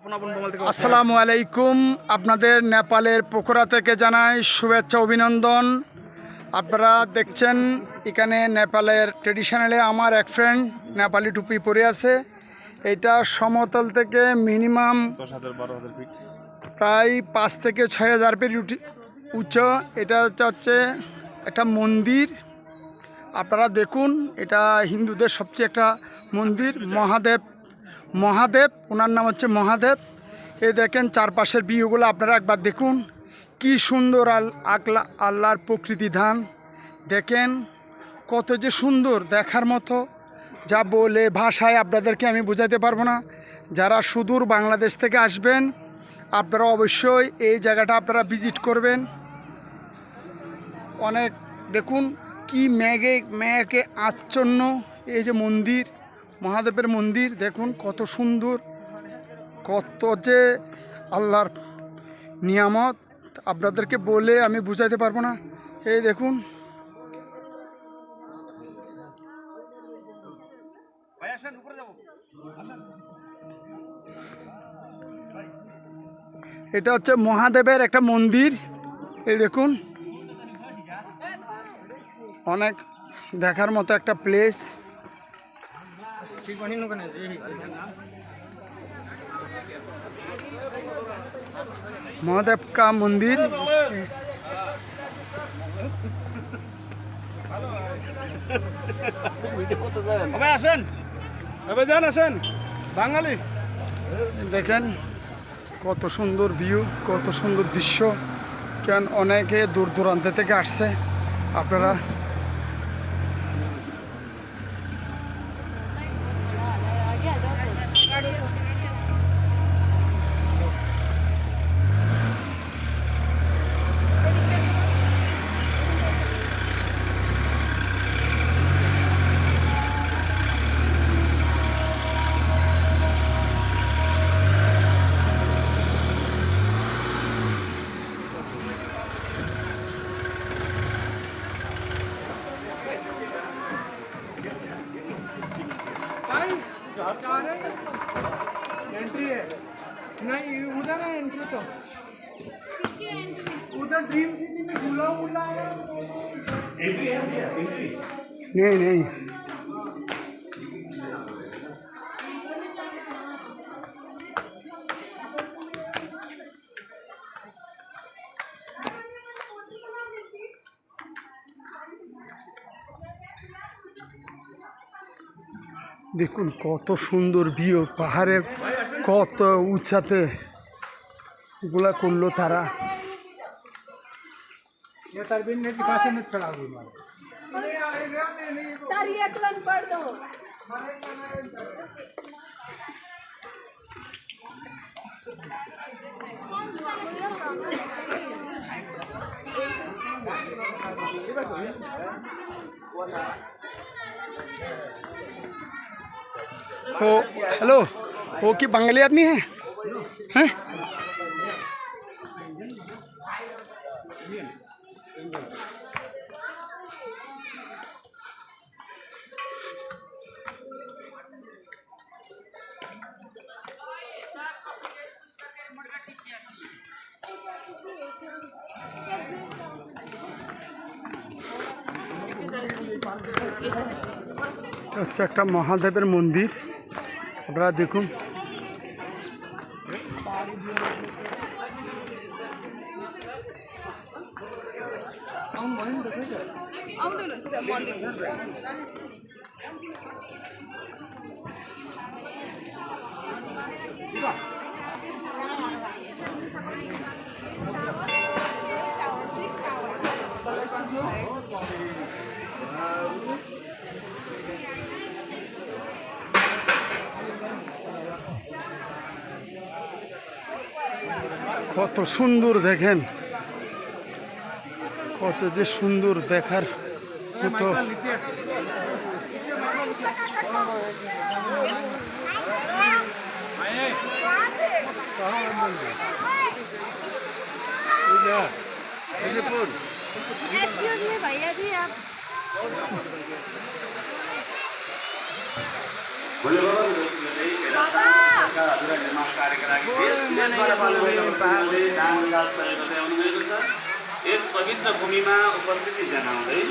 আসসালামু আলাইকুম। আপনাদের নেপালের পোখরা থেকে জানাই শুভেচ্ছা অভিনন্দন। আপনারা দেখছেন এখানে নেপালের ট্রেডিশনালে আমার এক ফ্রেন্ড নেপালি টুপি পরে আছে। এটা সমতল থেকে মিনিমাম 10,000-12,000 ফিট, প্রায় 5 থেকে 6,000 ফিট উচ্চ। এটা হচ্ছে একটা মন্দির। আপনারা দেখুন, এটা হিন্দুদের সবচেয়ে একটা মন্দির। মহাদেব ওনার নাম হচ্ছে মহাদেব। এই দেখেন চারপাশের ভিউগুলো আপনারা একবার দেখুন, কি সুন্দর আল্লাহর প্রকৃতি ধান। দেখেন কত যে সুন্দর, দেখার মতো, যা বলে ভাষায় আপনাদেরকে আমি বোঝাতে পারবো না। যারা সুদূর বাংলাদেশ থেকে আসবেন আপনারা অবশ্যই এই জায়গাটা আপনারা ভিজিট করবেন। অনেক দেখুন কি মেঘে আচ্ছন্ন এই যে মন্দির, মহাদেবের মন্দির দেখুন কত সুন্দর, কত যে আল্লাহর নিয়ামত আপনাদেরকে বলে আমি বুঝাইতে পারবো না। এই দেখুন, এটা হচ্ছে মহাদেবের একটা মন্দির। এই দেখুন, অনেক দেখার মতো একটা প্লেস। মহাদেব কা মন্দির। আসেন বাঙালি। দেখেন কত সুন্দর ভিউ, কত সুন্দর দৃশ্য। কেন অনেকে দূর দূরান্ত থেকে আসছে। আপনারা एंट्री है नहीं, उधर है एंट्री। तो उधर ड्रीम सिटी में झूला वूला है। एंट्री है क्या? एंट्री नहीं দেখুন কত সুন্দর ভিউ, পাহাড়ের কত উঁচাতে এগুলা করলো তারা। ये तरबिन ने दिखा से मत चढ़ा हुई मार। तारी एकलन पढ़ दो। तो हेलो, वो कि बंगाली आदमी है? हैं? হচ্ছে একটা মহাদেবের মন্দির। আপনারা দেখুন কত সুন্দর, দেখেন কত যে সুন্দর দেখার মতো। एक्सक्यूज मी भैया जी, आप बाबा भएका हजुरहरूले माग कार्यका लागि देशबाट पाल्नुभएको पाहाडले दान सहयोग गर्दै आउनुभएको छ। यस पवित्र भूमिमा उपस्थिति जनाउँदै